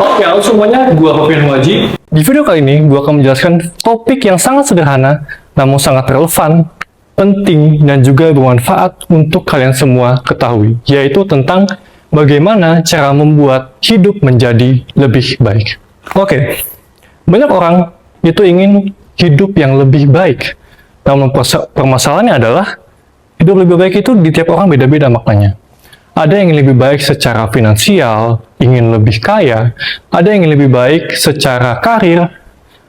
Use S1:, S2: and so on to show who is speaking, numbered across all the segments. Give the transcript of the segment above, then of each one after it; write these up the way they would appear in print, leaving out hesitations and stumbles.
S1: Oke, halo semuanya, gua Hovian Waji. Di video kali ini, gua akan menjelaskan topik yang sangat sederhana, namun sangat relevan, penting, dan juga bermanfaat untuk kalian semua ketahui, yaitu tentang bagaimana cara membuat hidup menjadi lebih baik. Oke, banyak orang itu ingin hidup yang lebih baik, namun permasalahannya adalah hidup lebih baik itu di tiap orang beda-beda maknanya. Ada yang ingin lebih baik secara finansial, ingin lebih kaya, ada yang ingin lebih baik secara karir,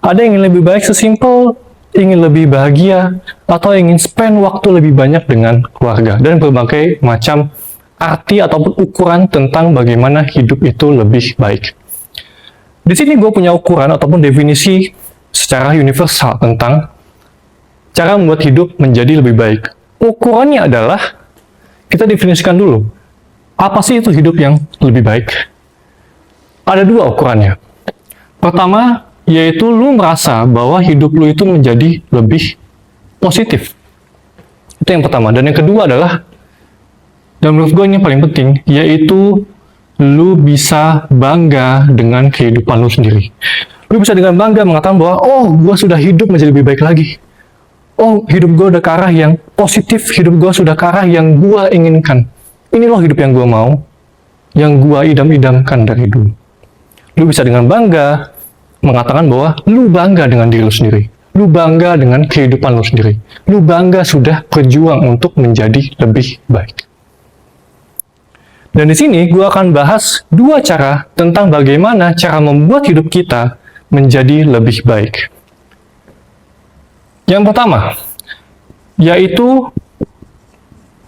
S1: ada yang ingin lebih baik sesimpel ingin lebih bahagia, atau ingin spend waktu lebih banyak dengan keluarga, dan berbagai macam arti ataupun ukuran tentang bagaimana hidup itu lebih baik. Di sini gue punya ukuran ataupun definisi secara universal tentang cara membuat hidup menjadi lebih baik. Ukurannya adalah, kita definisikan dulu, apa sih itu hidup yang lebih baik? Ada dua ukurannya. Pertama, yaitu lu merasa bahwa hidup lu itu menjadi lebih positif. Itu yang pertama. Dan yang kedua adalah, dan menurut gue ini yang paling penting, yaitu lu bisa bangga dengan kehidupan lu sendiri. Lu bisa dengan bangga mengatakan bahwa, oh, gue sudah hidup menjadi lebih baik lagi. Oh, hidup gue udah ke arah yang positif, hidup gue sudah ke arah yang gue inginkan. Ini loh hidup yang gue mau, yang gue idam-idamkan dari dulu. Lu bisa dengan bangga mengatakan bahwa lu bangga dengan diri lu sendiri. Lu bangga dengan kehidupan lu sendiri. Lu bangga sudah berjuang untuk menjadi lebih baik. Dan di sini gue akan bahas dua cara tentang bagaimana cara membuat hidup kita menjadi lebih baik. Yang pertama, yaitu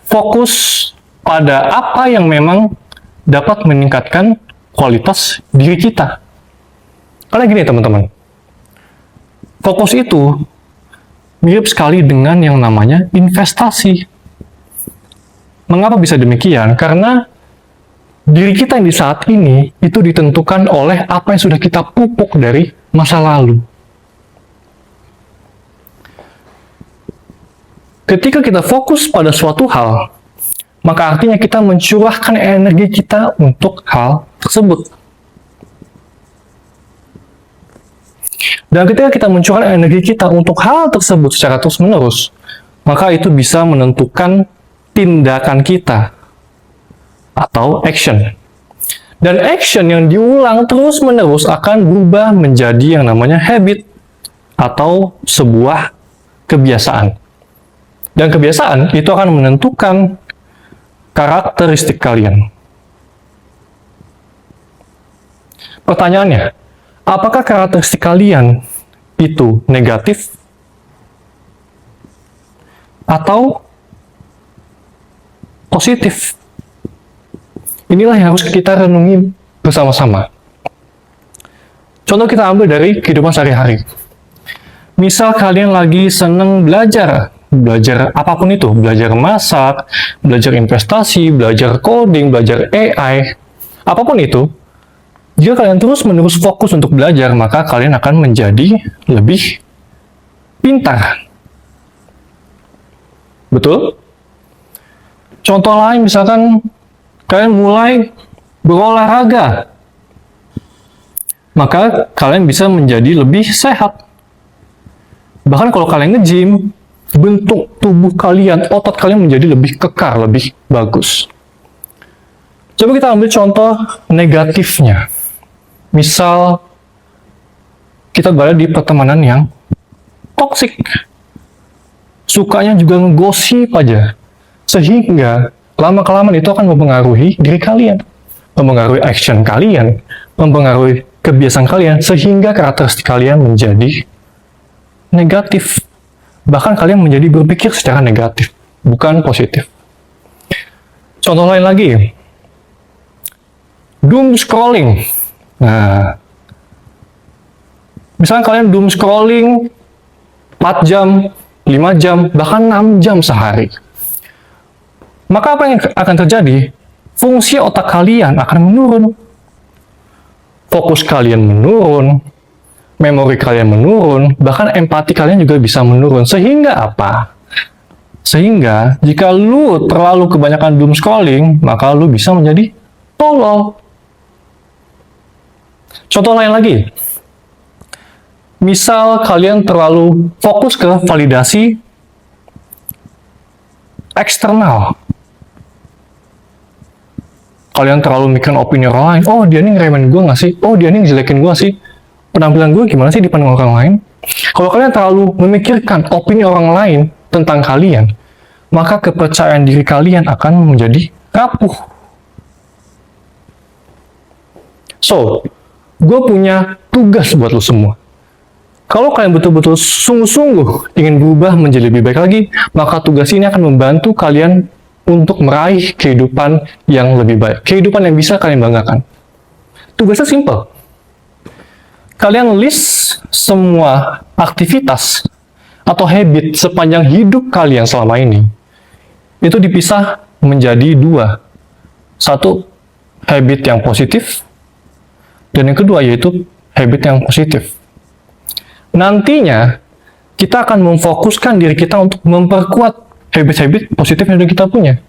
S1: fokus pada apa yang memang dapat meningkatkan kualitas diri kita. Karena gini teman-teman, fokus itu mirip sekali dengan yang namanya investasi. Mengapa bisa demikian? Karena diri kita yang di saat ini itu ditentukan oleh apa yang sudah kita pupuk dari masa lalu. Ketika kita fokus pada suatu hal, maka artinya kita mencurahkan energi kita untuk hal tersebut. Dan ketika kita mencurahkan energi kita untuk hal tersebut secara terus-menerus, maka itu bisa menentukan tindakan kita atau action. Dan action yang diulang terus-menerus akan berubah menjadi yang namanya habit atau sebuah kebiasaan. Dan kebiasaan itu akan menentukan karakteristik kalian. Pertanyaannya, apakah karakteristik kalian itu negatif atau positif? Inilah yang harus kita renungi bersama-sama. Contoh kita ambil dari kehidupan sehari-hari. Misal kalian lagi seneng belajar apapun itu, belajar masak, belajar investasi, belajar coding, belajar AI, apapun itu, jika kalian terus-menerus fokus untuk belajar, maka kalian akan menjadi lebih pintar. Betul? Contoh lain, misalkan kalian mulai berolahraga, maka kalian bisa menjadi lebih sehat. Bahkan kalau kalian nge-gym, bentuk tubuh kalian, otot kalian menjadi lebih kekar, lebih bagus. Coba kita ambil contoh negatifnya. Misal, kita berada di pertemanan yang toksik. Sukanya juga ngegosip aja. Sehingga, lama-kelamaan itu akan mempengaruhi diri kalian. Mempengaruhi action kalian. Mempengaruhi kebiasaan kalian. Sehingga karakteristik kalian menjadi negatif. Bahkan kalian menjadi berpikir secara negatif, bukan positif. Contoh lain lagi, doom scrolling. Nah, misalnya kalian doom scrolling 4 jam, 5 jam, bahkan 6 jam sehari. Maka apa yang akan terjadi? Fungsi otak kalian akan menurun. Fokus kalian menurun, memori kalian menurun, bahkan empati kalian juga bisa menurun. Sehingga apa? Sehingga jika lu terlalu kebanyakan doom scrolling, maka lu bisa menjadi tolol. Contoh lain lagi, misal kalian terlalu fokus ke validasi eksternal. Kalian terlalu mikirin opini orang lain. Oh, dia nih ngeremehin gue nggak sih? Oh, dia nih ngejelekin gue sih? Penampilan gue gimana sih di pandang orang lain? Kalau kalian terlalu memikirkan opini orang lain tentang kalian, maka kepercayaan diri kalian akan menjadi rapuh. So, gue punya tugas buat lo semua. Kalau kalian betul-betul sungguh-sungguh ingin berubah menjadi lebih baik lagi, maka tugas ini akan membantu kalian untuk meraih kehidupan yang lebih baik. Kehidupan yang bisa kalian banggakan. Tugasnya simple. Kalian list semua aktivitas atau habit sepanjang hidup kalian selama ini. Itu dipisah menjadi dua. Satu, habit yang positif. Dan yang kedua yaitu habit yang positif. Nantinya, kita akan memfokuskan diri kita untuk memperkuat habit-habit positif yang kita punya.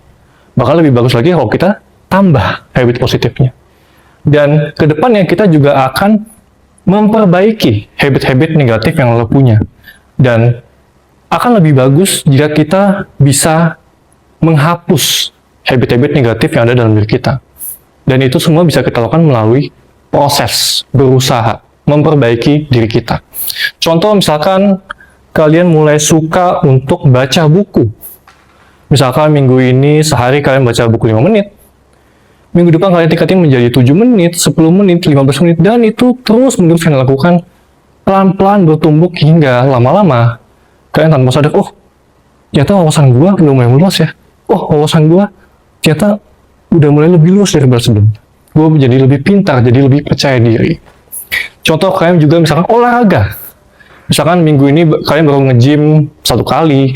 S1: Bakal lebih bagus lagi kalau kita tambah habit positifnya. Dan ke depannya kita juga akan memperbaiki habit-habit negatif yang lo punya. Dan akan lebih bagus jika kita bisa menghapus habit-habit negatif yang ada dalam diri kita. Dan itu semua bisa kita lakukan melalui proses berusaha memperbaiki diri kita. Contoh misalkan kalian mulai suka untuk baca buku. Misalkan minggu ini sehari kalian baca buku 5 menit. Minggu depan kalian tingkatin menjadi 7 menit, 10 menit, 15 menit, dan itu terus-menerus kalian lakukan pelan-pelan bertumbuk hingga lama-lama kalian tanpa sadar, oh, ternyata wawasan gua udah mulai luas ya. Oh, wawasan gua ternyata udah mulai lebih luas daripada sebelumnya. Gua menjadi lebih pintar, jadi lebih percaya diri. Contoh kalian juga misalkan olahraga. Misalkan minggu ini kalian baru nge-gym 1 kali,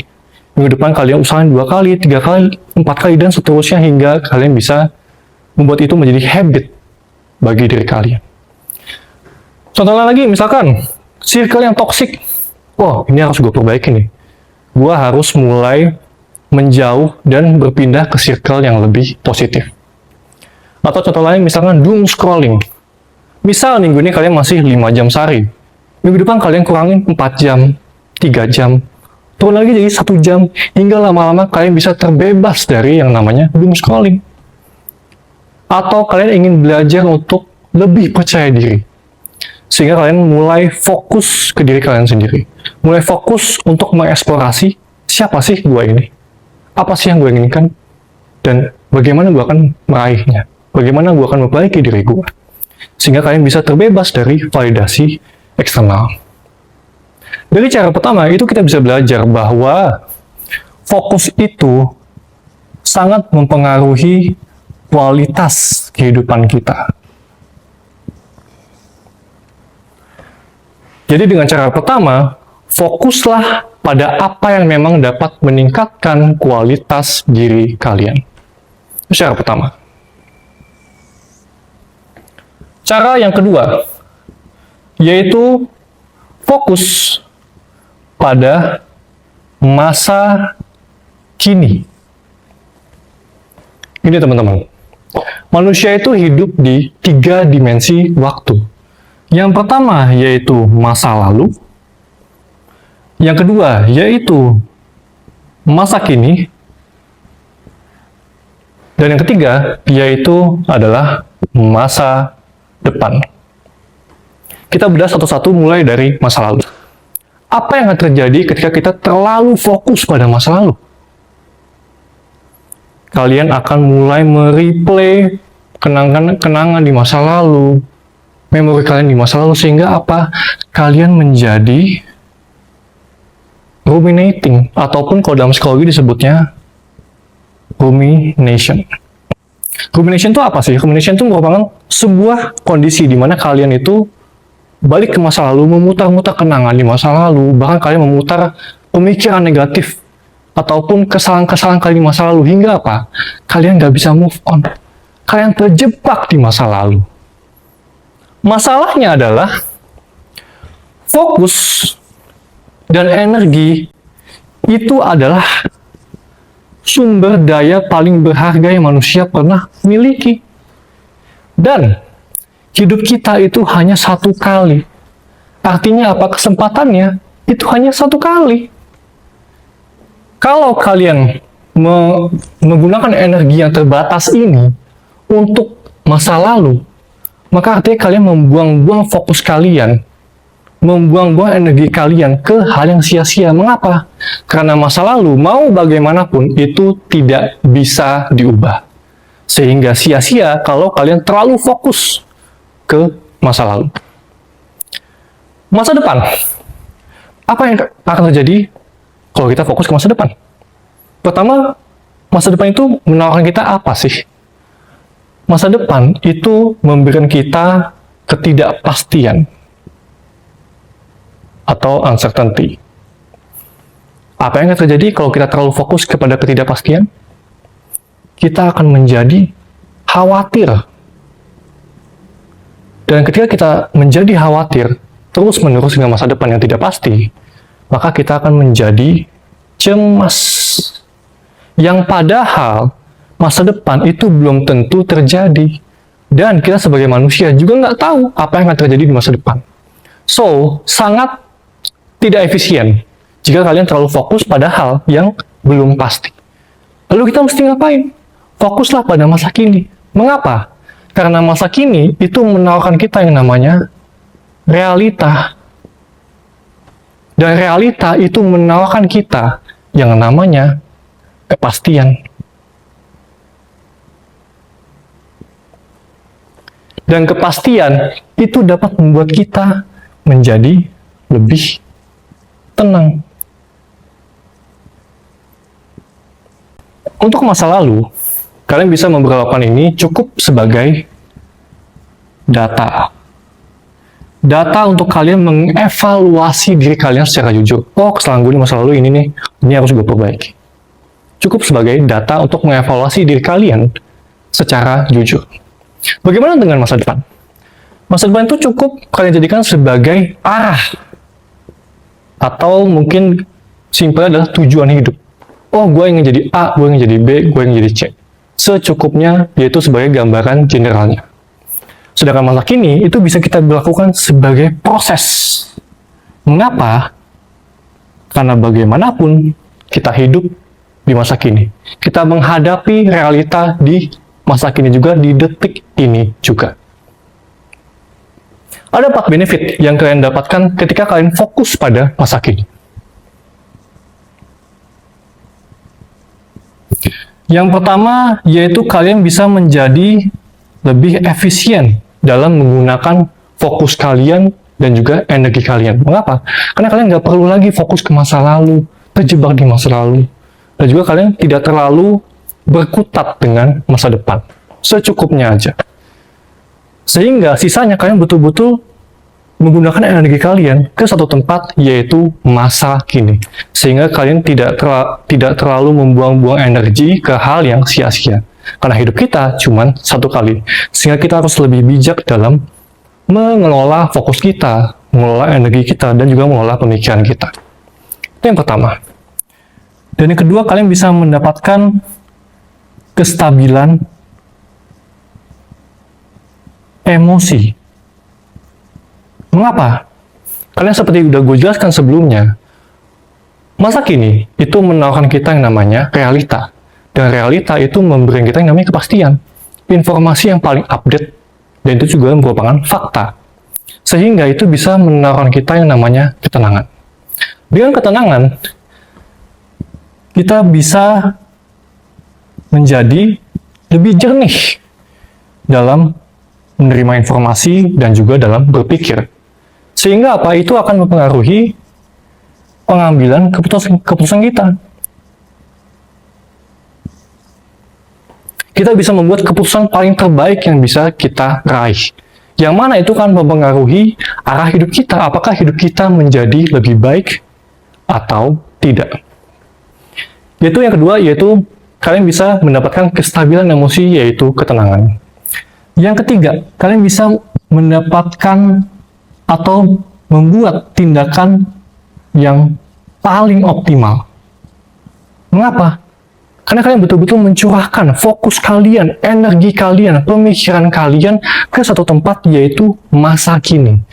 S1: minggu depan kalian usahain 2 kali, 3 kali, 4 kali, dan seterusnya hingga kalian bisa membuat itu menjadi habit bagi diri kalian. Contoh lagi, misalkan circle yang toksik. Oh, ini harus gue perbaiki nih. Gue harus mulai menjauh dan berpindah ke circle yang lebih positif. Atau contoh lain, misalkan doom scrolling. Misal minggu ini kalian masih 5 jam sehari. Minggu depan kalian kurangin 4 jam, 3 jam, turun lagi jadi 1 jam, hingga lama-lama kalian bisa terbebas dari yang namanya doom scrolling. Atau kalian ingin belajar untuk lebih percaya diri. Sehingga kalian mulai fokus ke diri kalian sendiri. Mulai fokus untuk mengeksplorasi siapa sih gue ini? Apa sih yang gue inginkan? Dan bagaimana gue akan meraihnya? Bagaimana gue akan memperbaiki diri gue? Sehingga kalian bisa terbebas dari validasi eksternal. Dari cara pertama, itu kita bisa belajar bahwa fokus itu sangat mempengaruhi kualitas kehidupan kita. Jadi dengan cara pertama, fokuslah pada apa yang memang dapat meningkatkan kualitas diri kalian. Itu cara pertama. Cara yang kedua, yaitu fokus pada masa kini. Ini teman-teman, manusia itu hidup di 3 dimensi waktu. Yang pertama yaitu masa lalu, yang kedua yaitu masa kini, dan yang ketiga yaitu adalah masa depan. Kita bedah satu-satu mulai dari masa lalu. Apa yang akan terjadi ketika kita terlalu fokus pada masa lalu? Kalian akan mulai mereplay kenangan di masa lalu, memori kalian di masa lalu, sehingga apa? Kalian menjadi ruminating, ataupun kalau dalam psikologi disebutnya rumination. Rumination itu apa sih? Rumination itu merupakan sebuah kondisi di mana kalian itu balik ke masa lalu, memutar-mutar kenangan di masa lalu, bahkan kalian memutar pemikiran negatif ataupun kesalahan-kesalahan kalian di masa lalu, hingga apa? Kalian nggak bisa move on. Kalian terjebak di masa lalu. Masalahnya adalah fokus dan energi itu adalah sumber daya paling berharga yang manusia pernah miliki. Dan Hidup kita itu hanya satu kali. Artinya apa? Kesempatannya itu hanya satu kali. Kalau kalian menggunakan energi yang terbatas ini untuk masa lalu, maka artinya kalian membuang-buang fokus kalian, membuang-buang energi kalian ke hal yang sia-sia. Mengapa? Karena masa lalu, mau bagaimanapun, itu tidak bisa diubah. Sehingga sia-sia kalau kalian terlalu fokus ke masa lalu. Masa depan. Apa yang akan terjadi kalau kita fokus ke masa depan? Pertama, masa depan itu menawarkan kita apa sih? Masa depan itu memberikan kita ketidakpastian atau uncertainty. Apa yang akan terjadi kalau kita terlalu fokus kepada ketidakpastian? Kita akan menjadi khawatir. Dan ketika kita menjadi khawatir terus-menerus dengan masa depan yang tidak pasti, maka kita akan menjadi cemas. Yang padahal masa depan itu belum tentu terjadi. Dan kita sebagai manusia juga nggak tahu apa yang akan terjadi di masa depan. So, sangat tidak efisien jika kalian terlalu fokus pada hal yang belum pasti. Lalu kita mesti ngapain? Fokuslah pada masa kini. Mengapa? Karena masa kini itu menawarkan kita yang namanya realita. Dan realita itu menawarkan kita yang namanya kepastian. Dan kepastian itu dapat membuat kita menjadi lebih tenang. Untuk masa lalu, kalian bisa memperlakukan ini cukup sebagai data. Data untuk kalian mengevaluasi diri kalian secara jujur. Oh, kesalahan gue di masa lalu ini nih, ini harus gue perbaiki. Cukup sebagai data untuk mengevaluasi diri kalian secara jujur. Bagaimana dengan masa depan? Masa depan itu cukup kalian jadikan sebagai arah. Atau mungkin simpelnya adalah tujuan hidup. Oh, gue ingin jadi A, gue ingin jadi B, gue ingin jadi C. Secukupnya, yaitu sebagai gambaran generalnya. Sedangkan masa kini, itu bisa kita lakukan sebagai proses. Mengapa? Karena bagaimanapun kita hidup di masa kini. Kita menghadapi realita di masa kini juga, di detik ini juga. Ada 4 benefit yang kalian dapatkan ketika kalian fokus pada masa kini. Yang pertama, yaitu kalian bisa menjadi lebih efisien dalam menggunakan fokus kalian dan juga energi kalian. Mengapa? Karena kalian nggak perlu lagi fokus ke masa lalu, terjebak di masa lalu. Dan juga kalian tidak terlalu berkutat dengan masa depan. Secukupnya aja. Sehingga sisanya kalian betul-betul menggunakan energi kalian ke satu tempat, yaitu masa kini. Sehingga kalian tidak terlalu membuang-buang energi ke hal yang sia-sia. Karena hidup kita cuma satu kali. Sehingga kita harus lebih bijak dalam mengelola fokus kita, mengelola energi kita, dan juga mengelola pemikiran kita. Itu yang pertama. Dan yang kedua, kalian bisa mendapatkan kestabilan emosi. Mengapa? Karena seperti udah gue jelaskan sebelumnya, masa kini itu menawarkan kita yang namanya realita. Dan realita itu memberikan kita yang namanya kepastian. Informasi yang paling update, dan itu juga merupakan fakta. Sehingga itu bisa menawarkan kita yang namanya ketenangan. Dengan ketenangan, kita bisa menjadi lebih jernih dalam menerima informasi dan juga dalam berpikir. Sehingga apa? Itu akan mempengaruhi pengambilan keputusan kita. Kita bisa membuat keputusan paling terbaik yang bisa kita raih. Yang mana itu kan mempengaruhi arah hidup kita. Apakah hidup kita menjadi lebih baik atau tidak. Yaitu yang kedua, yaitu kalian bisa mendapatkan kestabilan emosi, yaitu ketenangan. Yang ketiga, kalian bisa mendapatkan atau membuat tindakan yang paling optimal. Mengapa? Karena kalian betul-betul mencurahkan fokus kalian, energi kalian, pemikiran kalian ke satu tempat, yaitu masa kini.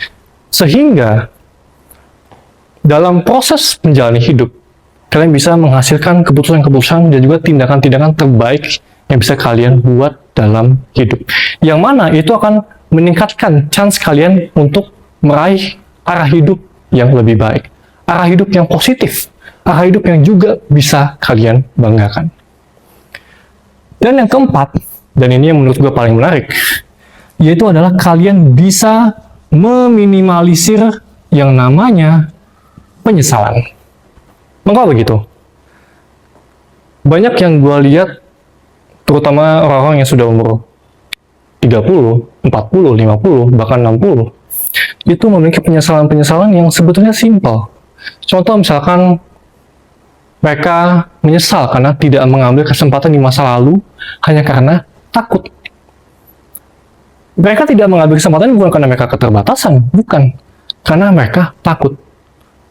S1: Sehingga dalam proses menjalani hidup, kalian bisa menghasilkan keputusan-keputusan dan juga tindakan-tindakan terbaik yang bisa kalian buat dalam hidup. Yang mana itu akan meningkatkan chance kalian untuk meraih arah hidup yang lebih baik, arah hidup yang positif, arah hidup yang juga bisa kalian banggakan. Dan yang keempat, dan ini yang menurut gue paling menarik, yaitu adalah kalian bisa meminimalisir yang namanya penyesalan. Mengapa begitu? Banyak yang gue lihat, terutama orang-orang yang sudah umur 30, 40, 50, bahkan 60, itu memiliki penyesalan-penyesalan yang sebetulnya simpel. Contoh misalkan, mereka menyesal karena tidak mengambil kesempatan di masa lalu hanya karena takut. Mereka tidak mengambil kesempatan bukan karena mereka keterbatasan, bukan. Karena mereka takut.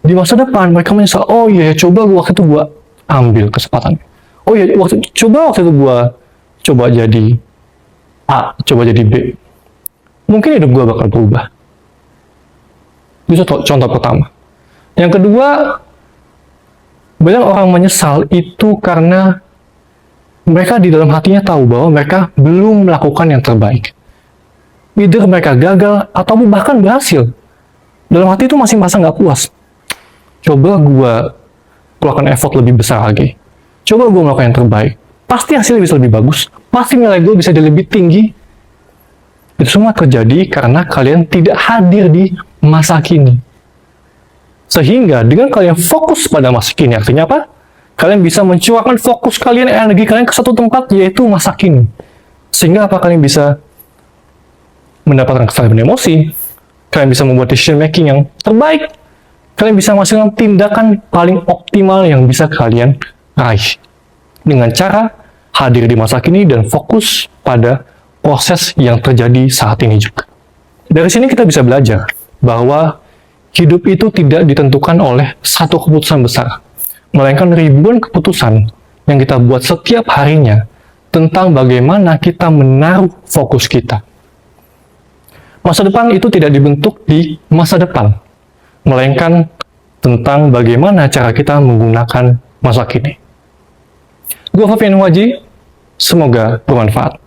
S1: Di masa depan mereka menyesal, oh iya, coba waktu itu gua ambil kesempatan. Oh iya, waktu itu gua coba jadi A, coba jadi B. Mungkin hidup gua bakal berubah. Itu contoh pertama. Yang kedua, banyak orang menyesal itu karena mereka di dalam hatinya tahu bahwa mereka belum melakukan yang terbaik. Either mereka gagal atau bahkan berhasil. Dalam hati itu masih merasa nggak puas. Coba gue keluarkan effort lebih besar lagi. Coba gue melakukan yang terbaik. Pasti hasilnya bisa lebih bagus. Pasti nilai gue bisa jadi lebih tinggi. Itu semua terjadi karena kalian tidak hadir di masa kini. Sehingga dengan kalian fokus pada masa kini, artinya apa? Kalian bisa mencurahkan fokus kalian, energi kalian ke satu tempat, yaitu masa kini. Sehingga apa? Kalian bisa mendapatkan kestabilan emosi, kalian bisa membuat decision making yang terbaik, kalian bisa menghasilkan tindakan paling optimal yang bisa kalian raih. Dengan cara hadir di masa kini dan fokus pada proses yang terjadi saat ini juga. Dari sini kita bisa belajar bahwa hidup itu tidak ditentukan oleh satu keputusan besar, melainkan ribuan keputusan yang kita buat setiap harinya tentang bagaimana kita menaruh fokus kita. Masa depan itu tidak dibentuk di masa depan, melainkan tentang bagaimana cara kita menggunakan masa kini. Gue Fabian Waji, semoga bermanfaat.